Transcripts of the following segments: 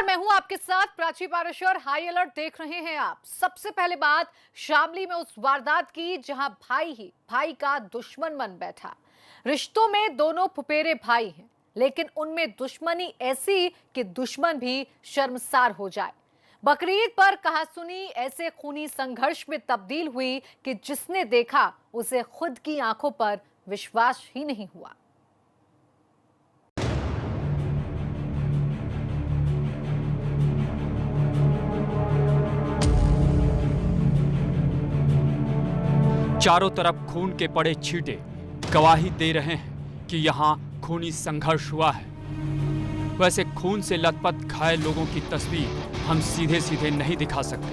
नमस्कार, मैं हूं आपके साथ प्राची पाराशर। हाई अलर्ट देख रहे हैं आप। सबसे पहले बात शामली में उस वारदात की जहां भाई ही भाई का दुश्मन बन बैठा। रिश्तों में दोनों फुफेरे भाई हैं, लेकिन उनमें दुश्मनी ऐसी कि दुश्मन भी शर्मसार हो जाए। बकरीद पर कहासुनी ऐसे खूनी संघर्ष में तब्दील हुई कि जिसने देखा उसे खुद की आंखों पर विश्वास ही नहीं हुआ। चारों तरफ खून के पड़े छींटे गवाही दे रहे हैं कि यहाँ खूनी संघर्ष हुआ है। वैसे खून से लथपथ घायल लोगों की तस्वीर हम सीधे सीधे नहीं दिखा सकते,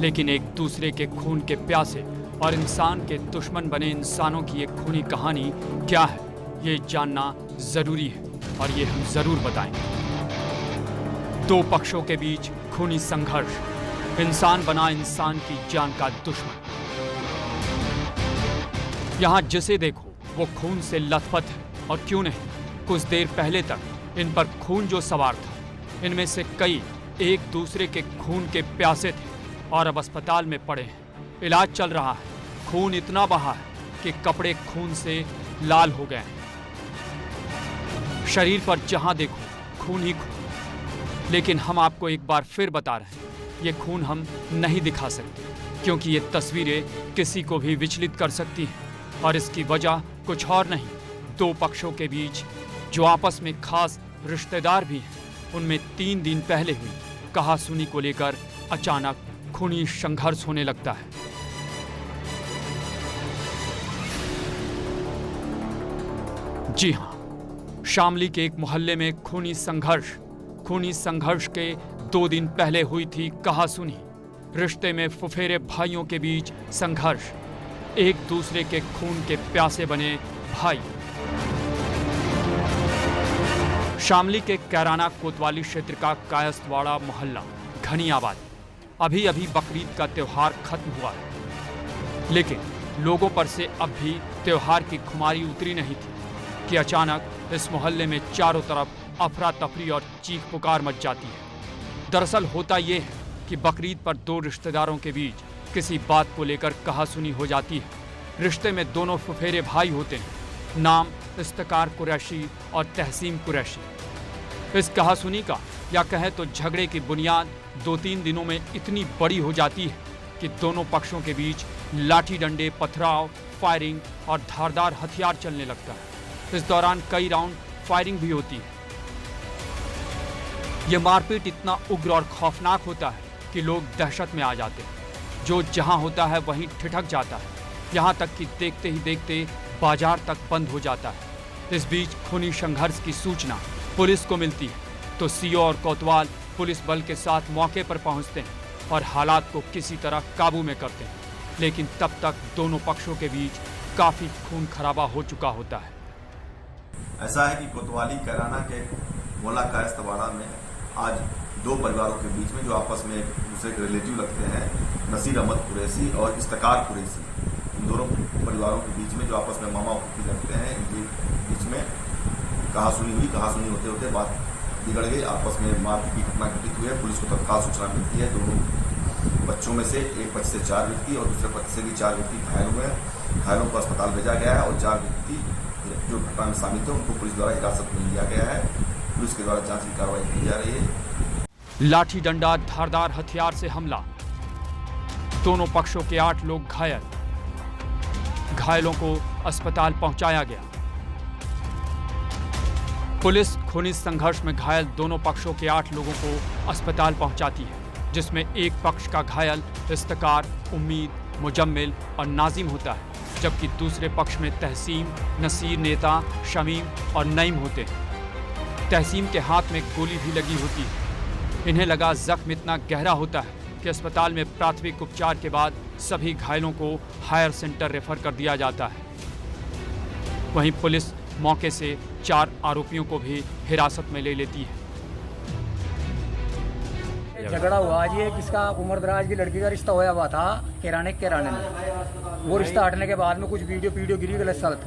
लेकिन एक दूसरे के खून के प्यासे और इंसान के दुश्मन बने इंसानों की एक खूनी कहानी क्या है, ये जानना जरूरी है और ये हम जरूर बताएंगे। दो पक्षों के बीच खूनी संघर्ष, इंसान बना इंसान की जान का दुश्मन। यहाँ जिसे देखो वो खून से लथपथ है, और क्यों नहीं। कुछ देर पहले तक इन पर खून जो सवार था, इनमें से कई एक दूसरे के खून के प्यासे थे और अब अस्पताल में पड़े हैं। इलाज चल रहा है। खून इतना बहा है कि कपड़े खून से लाल हो गए हैं। शरीर पर जहां देखो खून ही खून। लेकिन हम आपको एक बार फिर बता रहे हैं, ये खून हम नहीं दिखा सकते, क्योंकि ये तस्वीरें किसी को भी विचलित कर सकती हैं। और इसकी वजह कुछ और नहीं, दो पक्षों के बीच जो आपस में खास रिश्तेदार भी हैं, उनमें 3 दिन पहले हुई कहासुनी को लेकर अचानक खूनी संघर्ष होने लगता है। जी हां, शामली के एक मोहल्ले में खूनी संघर्ष के 2 दिन पहले हुई थी कहासुनी। रिश्ते में फुफेरे भाइयों के बीच संघर्ष, एक दूसरे के खून के प्यासे बने भाई। शामली के कैराना कोतवाली क्षेत्र का कायस्थवाड़ा मोहल्ला, घनी आबादी। अभी अभी बकरीद का त्योहार खत्म हुआ है, लेकिन लोगों पर से अब भी त्योहार की खुमारी उतरी नहीं थी कि अचानक इस मोहल्ले में चारों तरफ अफरा तफरी और चीख पुकार मच जाती है। दरअसल होता यह है कि बकरीद पर 2 रिश्तेदारों के बीच किसी बात को लेकर कहासुनी हो जाती है। रिश्ते में दोनों फुफेरे भाई होते हैं, नाम इफ्तिकार कुरैशी और तहसीन कुरैशी। इस कहासुनी का या कहें तो झगड़े की बुनियाद 2-3 दिनों में इतनी बड़ी हो जाती है कि दोनों पक्षों के बीच लाठी डंडे, पथराव, फायरिंग और धारदार हथियार चलने लगता है। इस दौरान कई राउंड फायरिंग भी होती है। ये मारपीट इतना उग्र और खौफनाक होता है कि लोग दहशत में आ जाते हैं। जो जहां होता है वहीं ठिठक जाता है, यहाँ तक कि देखते ही देखते बाजार तक बंद हो जाता है। इस बीच खूनी संघर्ष की सूचना पुलिस को मिलती है तो सीओ और कोतवाल पुलिस बल के साथ मौके पर पहुंचते हैं और हालात को किसी तरह काबू में करते हैं। लेकिन तब तक दोनों पक्षों के बीच काफी खून खराबा हो चुका होता है। ऐसा है कि कोतवाली कैराना के मोहल्ला कायस्थवाड़ा में आज 2 परिवारों के बीच में जो आपस में एक दूसरे के रिलेटिव लगते हैं, नसीर अहमद कुरैशी और इफ्तिकार कुरैशी, इन दोनों परिवारों के बीच में जो आपस में मामा फूफी लगते हैं, इनके बीच में कहासुनी हुई। कहासुनी होते होते बात बिगड़ गई, आपस में मारपीट की घटना घटित हुई है। पुलिस को तत्काल सूचना मिलती है। दोनों बच्चों में से एक बच्चे से 4 व्यक्ति और दूसरे बच्चे से भी 4 व्यक्ति घायल हुए हैं। घायलों को अस्पताल भेजा गया है और 4 व्यक्ति जो घटना में शामिल थे उनको पुलिस द्वारा हिरासत में लिया गया है। पुलिस के द्वारा जांच की कार्रवाई की जा रही है। लाठी डंडा, धारदार हथियार से हमला, दोनों पक्षों के 8 लोग घायल। घायलों को अस्पताल पहुंचाया गया। पुलिस खूनी संघर्ष में घायल दोनों पक्षों के 8 लोगों को अस्पताल पहुंचाती है, जिसमें एक पक्ष का घायल इफ्तिकार, उम्मीद, मुजम्मिल और नाजिम होता है, जबकि दूसरे पक्ष में तहसीन, नसीर, नेता, शमीम और नईम होते हैं। तहसीन के हाथ में गोली भी लगी होती है। इन्हें लगा जख्म इतना गहरा होता है कि अस्पताल में प्राथमिक उपचार के बाद सभी घायलों को हायर सेंटर रेफर कर दिया जाता है। वहीं पुलिस मौके से 4 आरोपियों को भी हिरासत में ले लेती है। झगड़ा हुआ आज, ये किसका उमर दराज की लड़की का रिश्ता होया हुआ था किराने में। वो रिश्ता हटने के बाद में कुछ वीडियो गिरी गलत सलत,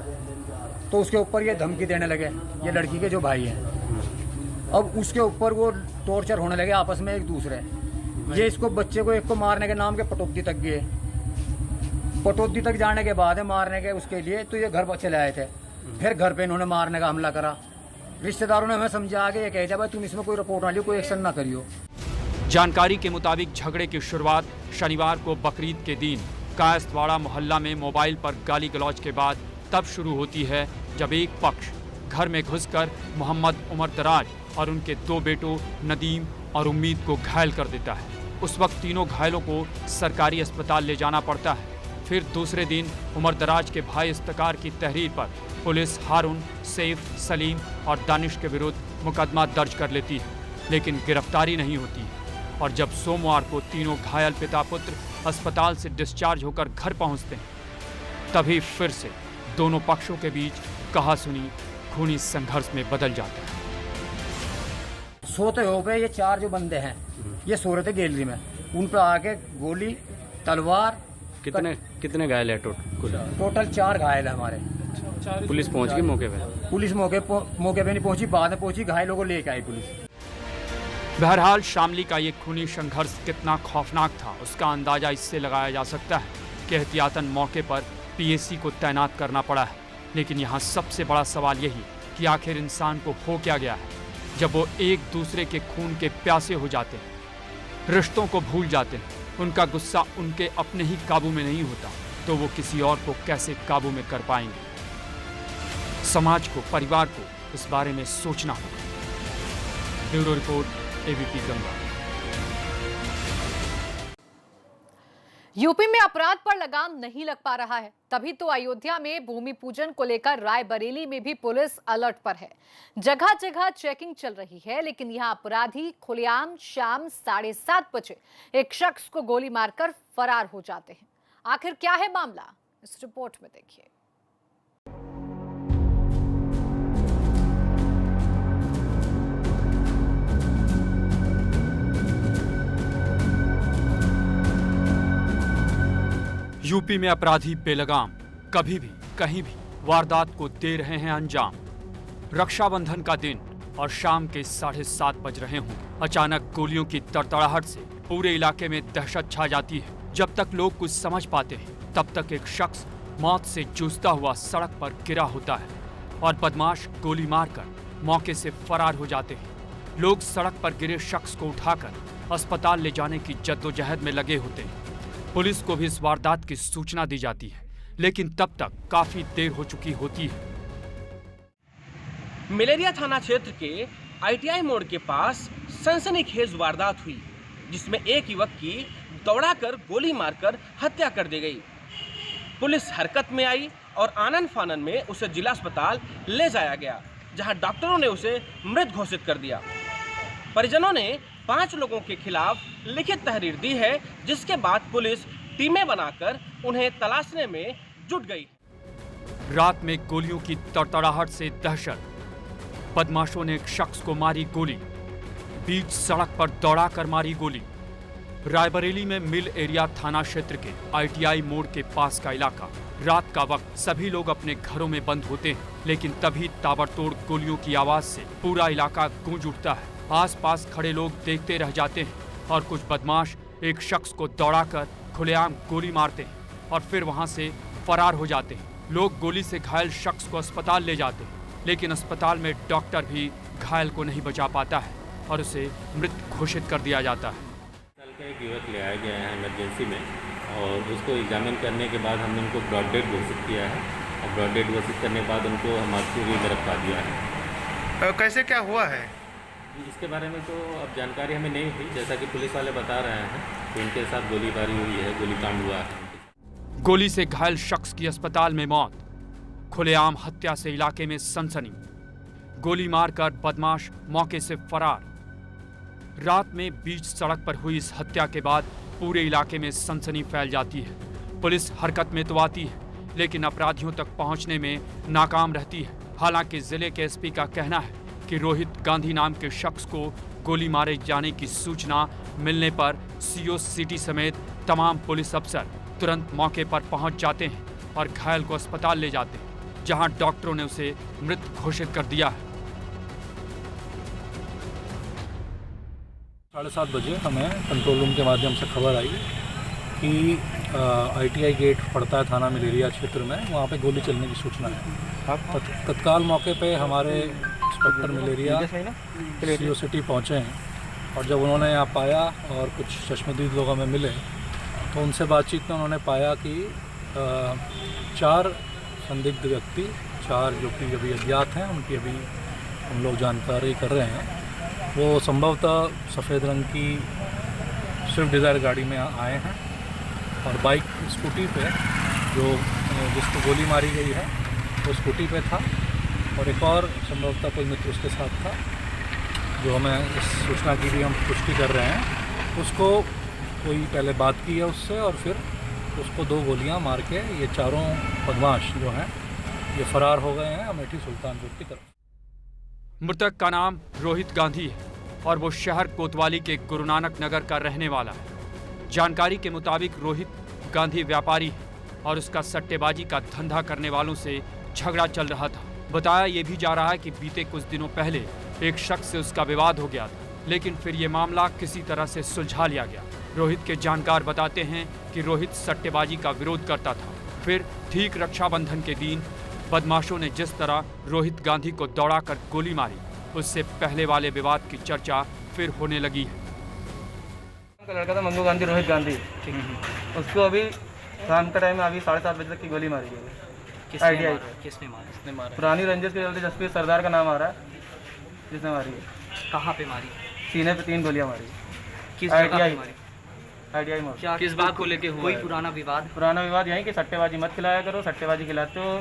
तो उसके ऊपर ये धमकी देने लगे, ये लड़की के जो भाई हैं। अब उसके ऊपर वो टॉर्चर होने लगे आपस में एक दूसरे। ये इसको बच्चे को एक को मारने के नाम के पटौदी तक गए। पटौदी तक जाने के बाद मारने के उसके लिए तो ये घर पर चले आए थे। फिर घर पे इन्होंने मारने का हमला करा। रिश्तेदारों ने हमें समझा के ये कह दिया भाई तुम इसमें कोई रिपोर्ट ना लियो, कोई एक्शन ना करियो। जानकारी के मुताबिक झगड़े की शुरुआत शनिवार को बकरीद के दिन कायस्थवाड़ा मोहल्ला में मोबाइल पर गाली गलौज के बाद तब शुरू होती है जब एक पक्ष घर में घुसकर मोहम्मद उमर दराज और उनके 2 बेटों नदीम और उम्मीद को घायल कर देता है। उस वक्त तीनों घायलों को सरकारी अस्पताल ले जाना पड़ता है। फिर दूसरे दिन उमर दराज के भाई इफ्तिकार की तहरीर पर पुलिस हारून, सैफ, सलीम और दानिश के विरुद्ध मुकदमा दर्ज कर लेती है, लेकिन गिरफ्तारी नहीं होती है। और जब सोमवार को तीनों घायल पिता पुत्र अस्पताल से डिस्चार्ज होकर घर पहुंचते हैं, तभी फिर से दोनों पक्षों के बीच कहासुनी खूनी संघर्ष में बदल जाता है। सोते हो पे ये 4 जो बंदे हैं ये सो रहे थे गैलरी में, उन पे आके गोली, तलवार। कितने घायल है टोटल 4 घायल है हमारे। पुलिस पहुंच गई मौके पे? पुलिस मौके पे नहीं पहुंची, बाद में पहुंची, घायलों को लेके आई पुलिस। बहरहाल शामली का ये खूनी संघर्ष कितना खौफनाक था उसका अंदाजा इससे लगाया जा सकता है कि एहतियातन मौके पर पीएसी को तैनात करना पड़ा है। लेकिन यहाँ सबसे बड़ा सवाल यही कि आखिर इंसान को हो क्या गया है जब वो एक दूसरे के खून के प्यासे हो जाते हैं, रिश्तों को भूल जाते हैं, उनका गुस्सा उनके अपने ही काबू में नहीं होता तो वो किसी और को कैसे काबू में कर पाएंगे। समाज को, परिवार को इस बारे में सोचना होगा। Bureau report, ABP Ganga. UP में अपराध पर लगाम नहीं लग पा रहा है, तभी तो अयोध्या में भूमि पूजन को लेकर रायबरेली में भी पुलिस अलर्ट पर है। जगह जगह चेकिंग चल रही है, लेकिन यहां अपराधी खुलेआम शाम 7:30 बजे एक शख्स को गोली मारकर फरार हो जाते हैं। आखिर क्या है मामला, इस रिपोर्ट में देखिए। यूपी में अपराधी बेलगाम कभी भी कहीं भी वारदात को दे रहे हैं अंजाम। रक्षाबंधन का दिन और शाम के 7:30 बज रहे हों, अचानक गोलियों की तड़तड़ाहट से पूरे इलाके में दहशत छा जाती है। जब तक लोग कुछ समझ पाते हैं तब तक एक शख्स मौत से जूझता हुआ सड़क पर गिरा होता है और बदमाश गोली मारकर मौके से फरार हो जाते हैं। लोग सड़क पर गिरे शख्स को उठाकर अस्पताल ले जाने की जद्दोजहद में लगे होते हैं। पुलिस को भी इस वारदात की सूचना दी जाती है, लेकिन तब तक काफी देर हो चुकी होती है। मलेरिया थाना क्षेत्र के आईटीआई मोड़ के पास सनसनीखेज वारदात हुई, जिसमें एक युवक की दौड़ाकर गोली मारकर हत्या कर दी गई। पुलिस हरकत में आई और आनन फानन में उसे जिला अस्पताल ले जाया गया, जहां डॉक्टरों ने उसे मृत घोषित कर दिया। परिजनों ने 5 लोगों के खिलाफ लिखित तहरीर दी है, जिसके बाद पुलिस टीमें बनाकर उन्हें तलाशने में जुट गई। रात में गोलियों की तड़तड़ाहट से दहशत। बदमाशों ने एक शख्स को मारी गोली, बीच सड़क पर दौड़ाकर मारी गोली। रायबरेली में मिल एरिया थाना क्षेत्र के आईटीआई मोड़ के पास का इलाका। रात का वक्त सभी लोग अपने घरों में बंद होते हैं, लेकिन तभी ताबड़तोड़ गोलियों की आवाज से पूरा इलाका गूंज उठता है। आसपास खड़े लोग देखते रह जाते हैं और कुछ बदमाश एक शख्स को दौड़ाकर खुलेआम गोली मारते हैं और फिर वहां से फरार हो जाते हैं। लोग गोली से घायल शख्स को अस्पताल ले जाते हैं, लेकिन अस्पताल में डॉक्टर भी घायल को नहीं बचा पाता है और उसे मृत घोषित कर दिया जाता है। कल का एक युवक ले आया गया है इमरजेंसी में और उसको एग्जामिन करने के बाद हमने उनको ब्रॉड डेड घोषित किया है और ब्रॉड डेड घोषित करने के बाद उनको हमारे भी गिरफ्तार दिया है। कैसे क्या हुआ है इसके बारे में तो अब जानकारी हमें नहीं थी, जैसा कि पुलिस वाले बता रहे हैं कि इनके साथ गोलीबारी हुई है, गोलीकांड हुआ है। गोली से घायल शख्स की अस्पताल में मौत, खुलेआम हत्या से इलाके में सनसनी। गोली मारकर बदमाश मौके से फरार। रात में बीच सड़क पर हुई इस हत्या के बाद पूरे इलाके में सनसनी फैल जाती है। पुलिस हरकत में तो आती है, लेकिन अपराधियों तक पहुंचने में नाकाम रहती है। हालांकि जिले के एसपी का कहना है कि रोहित गांधी नाम के शख्स को गोली मारे जाने की सूचना मिलने पर सीओ सिटी समेत तमाम पुलिस अफसर तुरंत मौके पर पहुंच जाते हैं और घायल को अस्पताल ले जाते हैं, जहां डॉक्टरों ने उसे मृत घोषित कर दिया है। 7:30 बजे हमें कंट्रोल रूम के माध्यम से खबर आई कि ITI गेट पड़ता है थाना मलेरिया क्षेत्र में, वहाँ पे गोली चलने की सूचना है। तत्काल मौके पे हमारे इंस्पेक्टर मलेरिया CO सिटी पहुँचे हैं और जब उन्होंने यहाँ पाया और कुछ चश्मदीद लोग हमें मिले तो उनसे बातचीत में उन्होंने पाया कि 4 संदिग्ध व्यक्ति, 4 जो कि अभी अज्ञात हैं, उनकी अभी हम लोग जानकारी कर रहे हैं। वो संभवतः सफ़ेद रंग की स्विफ्ट डिज़ायर गाड़ी में आए हैं और बाइक स्कूटी पे जो जिसको गोली मारी गई है वो स्कूटी पे था और एक और संभवतः कोई मित्र उसके साथ था, जो हमें इस सूचना की भी हम पुष्टि कर रहे हैं। उसको कोई पहले बात की है उससे और फिर उसको 2 गोलियां मार के ये चारों बदमाश जो हैं ये फरार हो गए हैं अमेठी सुल्तानपुर की तरफ। मृतक का नाम रोहित गांधी है और वो शहर कोतवाली के गुरु नानक नगर का रहने वाला है। जानकारी के मुताबिक रोहित गांधी व्यापारी है और उसका सट्टेबाजी का धंधा करने वालों से झगड़ा चल रहा था। बताया ये भी जा रहा है कि बीते कुछ दिनों पहले एक शख्स से उसका विवाद हो गया था, लेकिन फिर ये मामला किसी तरह से सुलझा लिया गया। रोहित के जानकार बताते हैं कि रोहित सट्टेबाजी का विरोध करता था। फिर ठीक रक्षाबंधन के दिन बदमाशों ने जिस तरह रोहित गांधी को दौड़ाकर गोली मारी, उससे पहले वाले विवाद की चर्चा फिर होने लगी है। का लड़का था मंगू गांधी, रोहित गांधी, उसको अभी शाम का टाइम में अभी 7:30 बजे तक की गोली मारी गई। किसने मारा? पुरानी रंजिश के चलते जसप्रीत सरदार का नाम आ रहा है जिसने मारी है। कहाँ पे मारी? सीने पे 3 गोलियां मारी। किस जगह पे मारी? ITI मोड़। क्या किस बात को लेके हुआ? कोई पुराना विवाद? पुराना विवाद यही कि सट्टेबाजी मत खिलाया करो, सट्टेबाजी खिलाते हो।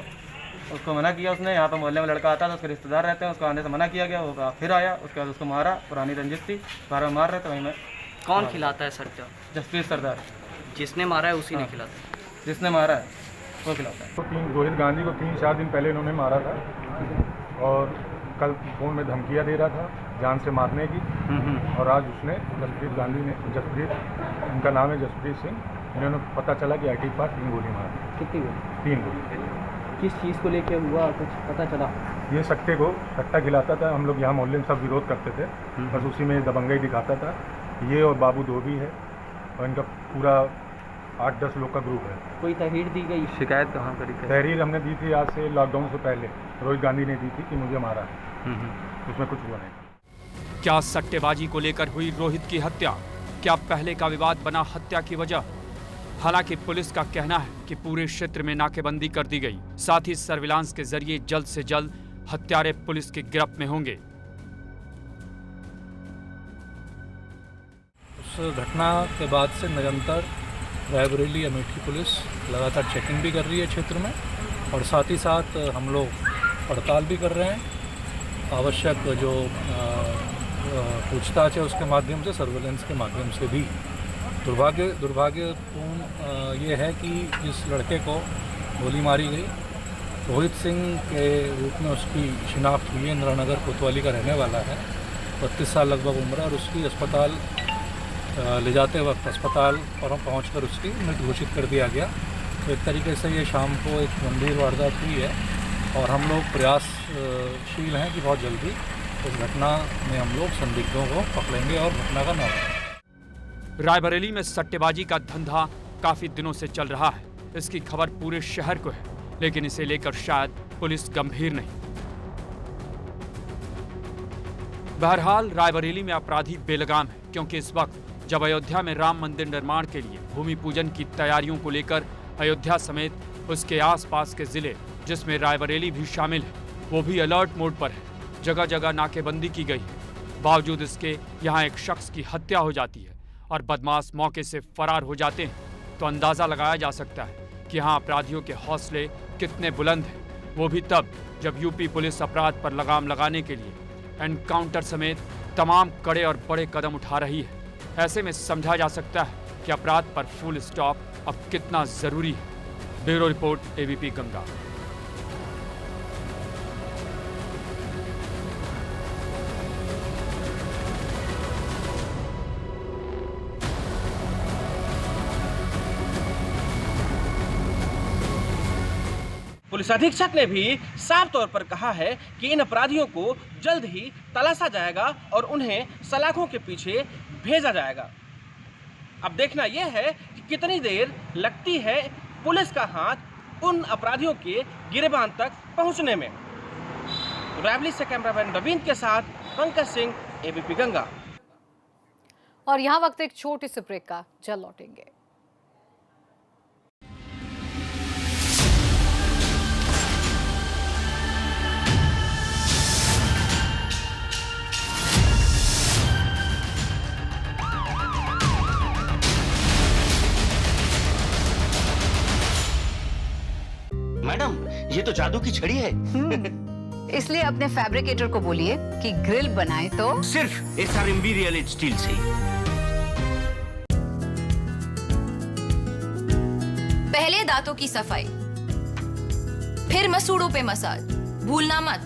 उसको मना किया उसने, यहाँ पे मोहल्ले में लड़का आता था, उसके रिश्तेदार रहते हैं, उसको आने से मना किया गया। वो फिर आया, उसके बाद उसको मारा। पुरानी रंजिश थी, बार मार रहे थे वहीं में। कौन खिलाता है सट्टा? जसप्रीत सरदार। जिसने मारा है उसी ने खिलाता? जिसने मारा है वो खिलाता है। तो रोहित गांधी को 3-4 दिन पहले इन्होंने मारा था और कल फ़ोन में धमकियाँ दे रहा था जान से मारने की। और आज उसने जसप्रीत उनका नाम है जसप्रीत सिंह, इन्होंने पता चला कि ITI पास 3 गोली मारा। कितनी गोली? 3 गोली। किस चीज़ को लेके हुआ, कुछ पता चला? ये सट्टा खिलाता था। हम लोग यहाँ मोहल्ले में सब विरोध करते थे, बस उसी में दबंगई दिखाता था। ये और बाबू धोबी है और इनका पूरा 8-10 लोग का ग्रुप है। कोई तहरीर दी गई? शिकायत कहाँ करी थी? तहरीर हमने दी थी आज से लॉकडाउन से पहले, रोहित गांधी ने दी थी कि मुझे मारा है। उसमें कुछ हुआ नहीं। क्या सट्टेबाजी को लेकर हुई रोहित की हत्या? क्या पहले का विवाद बना हत्या की वजह? हालांकि पुलिस का कहना है कि पूरे क्षेत्र में नाकेबंदी कर दी गई, साथ ही सर्विलांस के जरिए जल्द से जल्द हत्यारे पुलिस की गिरफ्त में होंगे। उस घटना के बाद से निरंतर रायबरेली अमेठी पुलिस लगातार चेकिंग भी कर रही है क्षेत्र में और साथ ही साथ हम लोग पड़ताल भी कर रहे हैं। आवश्यक जो पूछताछ है उसके माध्यम से, सर्वेलेंस के माध्यम से भी। दुर्भाग्यपूर्ण ये है कि जिस लड़के को गोली मारी गई, रोहित सिंह के रूप में उसकी शिनाख्त हुई है, इंदिरानगर कोतवाली का रहने वाला है, 32 साल लगभग उम्र है और उसकी अस्पताल ले जाते वक्त अस्पताल पर पहुँचकर उसकी मृत घोषित कर दिया गया। तो एक तरीके से ये शाम को एक गंभीर वारदात हुई है और हम लोग प्रयासशील हैं कि बहुत जल्दी इस घटना में हम लोग संदिग्धों को पकड़ेंगे और घटना का नाम। रायबरेली में सट्टेबाजी का धंधा काफी दिनों से चल रहा है। इसकी खबर पूरे शहर को है, लेकिन इसे लेकर शायद पुलिस गंभीर नहीं। बहरहाल रायबरेली में अपराधी बेलगाम है, क्योंकि इस वक्त जब अयोध्या में राम मंदिर निर्माण के लिए भूमि पूजन की तैयारियों को लेकर अयोध्या समेत उसके आसपास के जिले, जिसमें रायबरेली भी शामिल है, वो भी अलर्ट मोड पर है। जगह जगह नाकेबंदी की गई है। बावजूद इसके यहाँ एक शख्स की हत्या हो जाती है और बदमाश मौके से फरार हो जाते हैं, तो अंदाज़ा लगाया जा सकता है कि यहाँ अपराधियों के हौसले कितने बुलंद हैं। वो भी तब जब यूपी पुलिस अपराध पर लगाम लगाने के लिए एनकाउंटर समेत तमाम कड़े और बड़े कदम उठा रही है। ऐसे में समझा जा सकता है कि अपराध पर फुल स्टॉप अब कितना ज़रूरी है। Bureau report, ABP Ganga. Police अधीक्षक ने भी साफ तौर पर कहा है कि इन अपराधियों को जल्द ही तलाशा जाएगा और उन्हें सलाखों के पीछे भेजा जाएगा। अब देखना यह है कि कितनी देर लगती है पुलिस का हाथ उन अपराधियों के गिरेबान तक पहुंचने में। रावली से कैमरामैन रवीन के साथ पंकज सिंह, एबीपी गंगा। और यहाँ वक्त एक छोटे से ब्रेक का, जल्द लौटेंगे। मैडम, ये तो जादू की छड़ी है। इसलिए अपने फैब्रिकेटर को बोलिए कि ग्रिल बनाए तो सिर्फ SRMB रियल स्टील से। पहले दांतों की सफाई, फिर मसूड़ों पे मसाज। भूलना मत,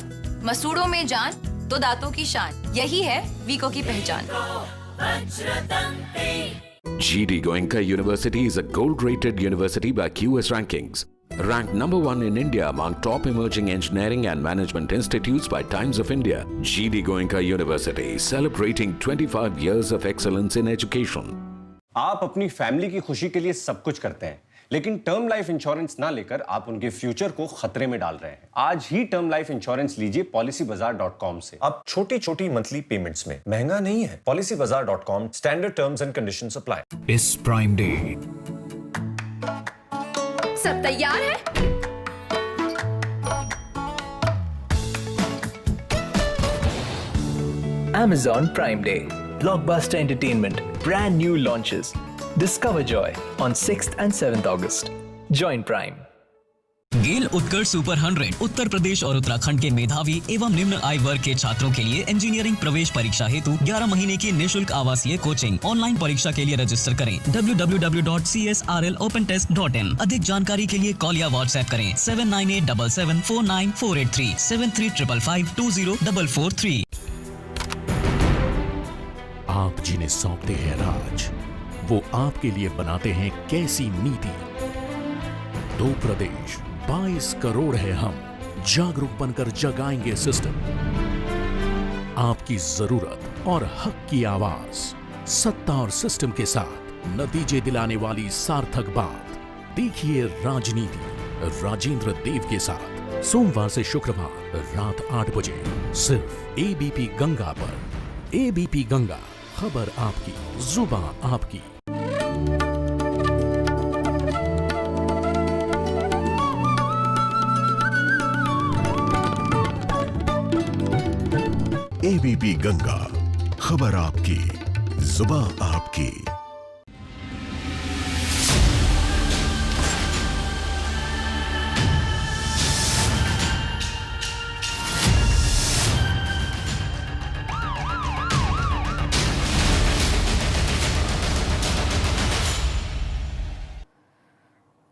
मसूड़ों में जान तो दांतों की शान। यही है वीको की पहचान। GD Goenka University is a gold-rated university by QS Rankings. Ranked number 1 in India among top emerging engineering and management institutes by Times of India. GD Goenka University, celebrating 25 years of excellence in education. आप अपनी family की खुशी के लिए सब कुछ करते हैं, लेकिन टर्म लाइफ इंश्योरेंस ना लेकर आप उनके फ्यूचर को खतरे में डाल रहे हैं। आज ही टर्म लाइफ इंश्योरेंस लीजिए policybazaar.com से। अब छोटी छोटी मंथली पेमेंट्स में महंगा नहीं है। policybazaar.com, standard terms and conditions apply. इस प्राइम डे सब तैयार है? Amazon Prime Day. Blockbuster Entertainment. Brand new launches. Discover joy on 6th and 7th August. Join Prime. Gayle Utkarsh super 100 Uttar Pradesh और उत्तराखंड के मेधावी एवं निम्न आय वर्ग के छात्रों के लिए इंजीनियरिंग प्रवेश परीक्षा हेतु 11 महीने की निःशुल्क आवासीय कोचिंग। ऑनलाइन परीक्षा के लिए रजिस्टर करें www.csrlopentest.in। अधिक जानकारी के लिए कॉल या व्हाट्सएप करें 7987749483 7355520443। आप जिन्हें सौंपते हैं राज, वो आपके लिए बनाते हैं कैसी नीति। 2 प्रदेश 22 करोड़ है हम, जागरूक बनकर जगाएंगे सिस्टम। आपकी जरूरत और हक की आवाज, सत्ता और सिस्टम के साथ नतीजे दिलाने वाली सार्थक बात। देखिए राजनीति राजेंद्र देव के साथ सोमवार से शुक्रवार रात 8 बजे सिर्फ ABP गंगा पर। ABP गंगा, खबर आपकी, जुबान आपकी। ABP गंगा, खबर आपकी, जुबान आपकी।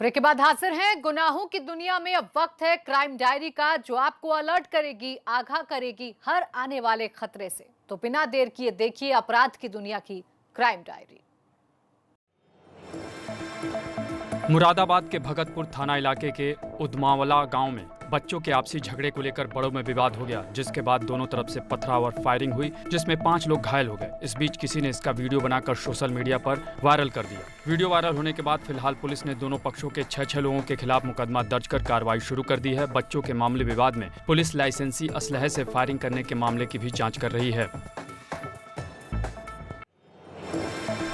ब्रेक के बाद हाजिर हैं। गुनाहों की दुनिया में अब वक्त है क्राइम डायरी का, जो आपको अलर्ट करेगी, आगाह करेगी हर आने वाले खतरे से। तो बिना देर किए देखिए अपराध की दुनिया की क्राइम डायरी। मुरादाबाद के भगतपुर थाना इलाके के उदमावला गांव में बच्चों के आपसी झगड़े को लेकर बड़ों में विवाद हो गया, जिसके बाद दोनों तरफ से पथराव और फायरिंग हुई, जिसमें 5 लोग घायल हो गए। इस बीच किसी ने इसका वीडियो बनाकर सोशल मीडिया पर वायरल कर दिया। वीडियो वायरल होने के बाद फिलहाल पुलिस ने दोनों पक्षों के 6 लोगों के खिलाफ मुकदमा दर्ज कर कार्रवाई शुरू कर दी है। बच्चों के मामले विवाद में पुलिस लाइसेंसी असलहे से फायरिंग करने के मामले की भी जाँच कर रही है।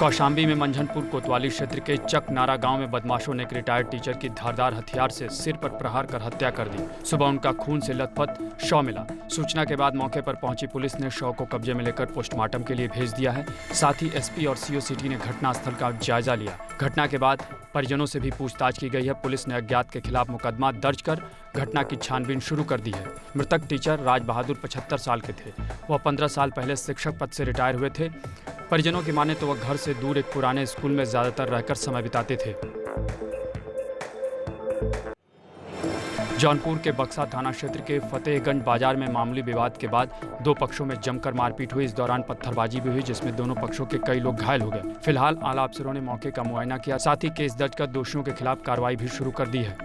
कौशाम्बी में मंझनपुर कोतवाली क्षेत्र के चकनारा गांव में बदमाशों ने एक रिटायर्ड टीचर की धारदार हथियार से सिर पर प्रहार कर हत्या कर दी। सुबह उनका खून से लथपथ शव मिला। सूचना के बाद मौके पर पहुंची पुलिस ने शव को कब्जे में लेकर पोस्टमार्टम के लिए भेज दिया है। साथ ही एसपी और CO सिटी ने घटनास्थल का जायजा लिया। घटना के बाद परिजनों से भी पूछताछ की गई है। पुलिस ने अज्ञात के खिलाफ मुकदमा दर्ज कर घटना की छानबीन शुरू कर दी है। मृतक टीचर राज बहादुर 75 साल के थे। वह 15 साल पहले शिक्षक पद से रिटायर हुए थे। परिजनों की माने तो वह घर से दूर एक पुराने स्कूल में ज्यादातर रहकर समय बिताते थे। जौनपुर के बक्सा थाना क्षेत्र के फतेहगंज बाजार में मामूली विवाद के बाद 2 पक्षों में जमकर मारपीट हुई। इस दौरान पत्थरबाजी भी हुई, जिसमें दोनों पक्षों के कई लोग घायल हो गए। फिलहाल आला अफसरों ने मौके का मुआयना किया, साथ ही केस दर्ज कर दोषियों के खिलाफ कार्रवाई भी शुरू कर दी है।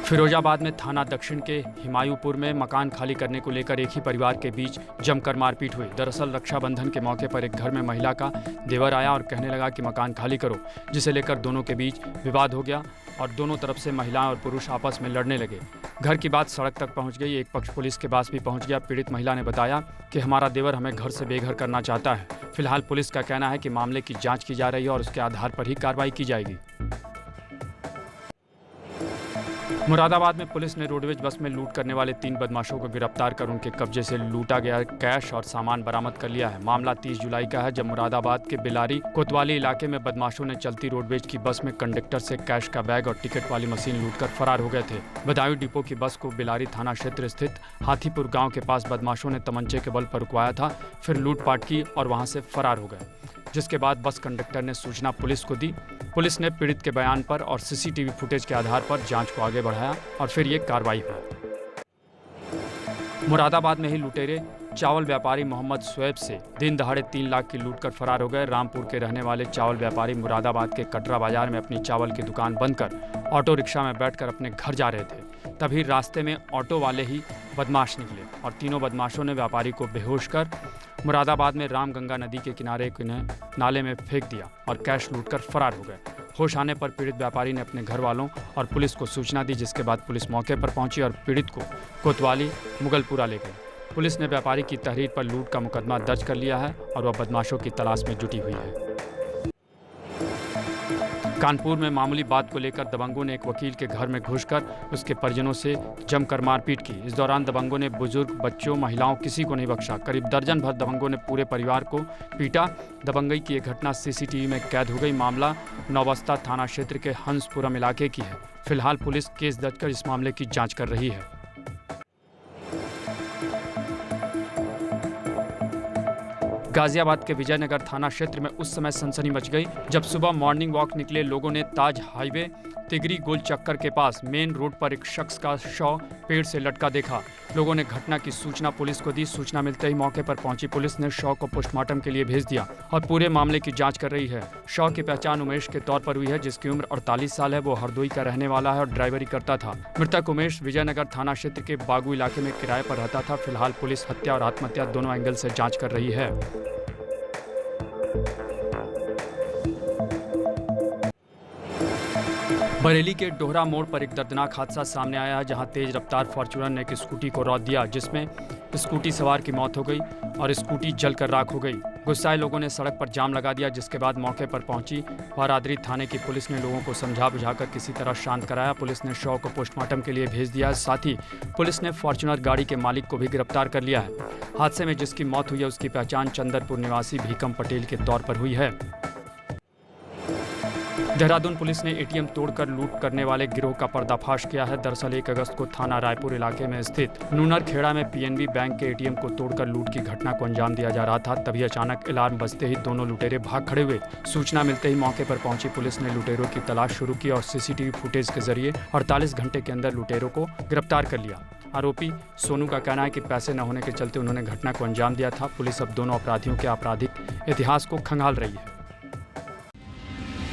फिरोजाबाद में थाना दक्षिण के हिमायूपुर में मकान खाली करने को लेकर एक ही परिवार के बीच जमकर मारपीट हुई। दरअसल रक्षाबंधन के मौके पर एक घर में महिला का देवर आया और कहने लगा कि मकान खाली करो, जिसे लेकर दोनों के बीच विवाद हो गया और दोनों तरफ से महिलाएं और पुरुष आपस में लड़ने लगे। घर की बात सड़क तक पहुंच गई। एक पक्ष पुलिस के पास भी पहुंच गया। पीड़ित महिला ने बताया कि हमारा देवर हमें घर से बेघर करना चाहता है। फिलहाल पुलिस का कहना है कि मामले की जाँच की जा रही है और उसके आधार पर ही कार्रवाई की जाएगी। मुरादाबाद में पुलिस ने रोडवेज बस में लूट करने वाले 3 बदमाशों को गिरफ्तार कर उनके कब्जे से लूटा गया कैश और सामान बरामद कर लिया है। मामला 30 जुलाई का है, जब मुरादाबाद के बिलारी कोतवाली इलाके में बदमाशों ने चलती रोडवेज की बस में कंडक्टर से कैश का बैग और टिकट वाली मशीन लूटकर फरार हो गए थे। बदायूं डिपो की बस को बिलारी थाना क्षेत्र स्थित हाथीपुर गाँव के पास बदमाशों ने तमंचे के बल पर रुकवाया था, फिर लूटपाट की और वहाँ से फरार हो गए, जिसके बाद बस कंडक्टर ने सूचना पुलिस को दी। पुलिस ने पीड़ित के बयान पर और सीसीटीवी फुटेज के आधार पर जांच को आगे बढ़ाया और फिर ये कार्रवाई हुई। मुरादाबाद में ही लुटेरे चावल व्यापारी मोहम्मद शुएब से दिन दहाड़े 3 लाख की लूट कर फरार हो गए। रामपुर के रहने वाले चावल व्यापारी मुरादाबाद के कटरा बाजार में अपनी चावल की दुकान बंद कर ऑटो रिक्शा में बैठकर अपने घर जा रहे थे। तभी रास्ते में ऑटो वाले ही बदमाश निकले और तीनों बदमाशों ने व्यापारी को बेहोश कर मुरादाबाद में रामगंगा नदी के किनारे नाले में फेंक दिया और कैश लूटकर फरार हो गए। होश आने पर पीड़ित व्यापारी ने अपने घर वालों और पुलिस को सूचना दी, जिसके बाद पुलिस मौके पर पहुंची और पीड़ित को कोतवाली मुगलपुरा ले गई। पुलिस ने व्यापारी की तहरीर पर लूट का मुकदमा दर्ज कर लिया है और वह बदमाशों की तलाश में जुटी हुई है। कानपुर में मामूली बात को लेकर दबंगों ने एक वकील के घर में घुसकर उसके परिजनों से जमकर मारपीट की। इस दौरान दबंगों ने बुजुर्ग, बच्चों, महिलाओं किसी को नहीं बख्शा। करीब दर्जन भर दबंगों ने पूरे परिवार को पीटा। दबंगई की यह घटना सीसीटीवी में कैद हो गई। मामला नौबस्ता थाना क्षेत्र के हंसपुरम इलाके की है। फिलहाल पुलिस केस दर्ज कर इस मामले की जाँच कर रही है। गाजियाबाद के विजयनगर थाना क्षेत्र में उस समय सनसनी मच गई जब सुबह मॉर्निंग वॉक निकले लोगों ने ताज हाईवे तिगरी गोल चक्कर के पास मेन रोड पर एक शख्स का शव पेड़ से लटका देखा। लोगों ने घटना की सूचना पुलिस को दी। सूचना मिलते ही मौके पर पहुंची पुलिस ने शव को पोस्टमार्टम के लिए भेज दिया और पूरे मामले की जांच कर रही है। शव की पहचान उमेश के तौर पर हुई है, जिसकी उम्र 48 साल है। वो हरदोई का रहने वाला है और ड्राइवरी करता था। मृतक उमेश विजयनगर थाना क्षेत्र के बागू इलाके में किराए पर रहता था। फिलहाल पुलिस हत्या और आत्महत्या दोनों एंगल से जाँच कर रही है। बरेली के डोहरा मोड़ पर एक दर्दनाक हादसा सामने आया है, जहां तेज रफ्तार फॉर्च्यूनर ने एक स्कूटी को रौंद दिया, जिसमें स्कूटी सवार की मौत हो गई और स्कूटी जलकर राख हो गई। गुस्साए लोगों ने सड़क पर जाम लगा दिया, जिसके बाद मौके पर पहुंची बारादरी थाने की पुलिस ने लोगों को समझा बुझाकर किसी तरह शांत कराया। पुलिस ने शव को पोस्टमार्टम के लिए भेज दिया। साथ ही पुलिस ने फॉर्च्यूनर गाड़ी के मालिक को भी गिरफ्तार कर लिया है। हादसे में जिसकी मौत हुई है उसकी पहचान चंदरपुर निवासी भीकम पटेल के तौर पर हुई है। देहरादून पुलिस ने एटीएम तोड़कर लूट करने वाले गिरोह का पर्दाफाश किया है। दरअसल 1 अगस्त को थाना रायपुर इलाके में स्थित नूनर खेड़ा में पीएनबी बैंक के एटीएम को तोड़कर लूट की घटना को अंजाम दिया जा रहा था। तभी अचानक अलार्म बजते ही दोनों लुटेरे भाग खड़े हुए। सूचना मिलते ही मौके पर पहुंची पुलिस ने लुटेरों की तलाश शुरू की और सीसीटीवी फुटेज के जरिए 48 घंटे के अंदर लुटेरों को गिरफ्तार कर लिया। आरोपी सोनू का कहना है कि पैसे न होने के चलते उन्होंने घटना को अंजाम दिया था। पुलिस अब दोनों अपराधियों के आपराधिक इतिहास को खंगाल रही है।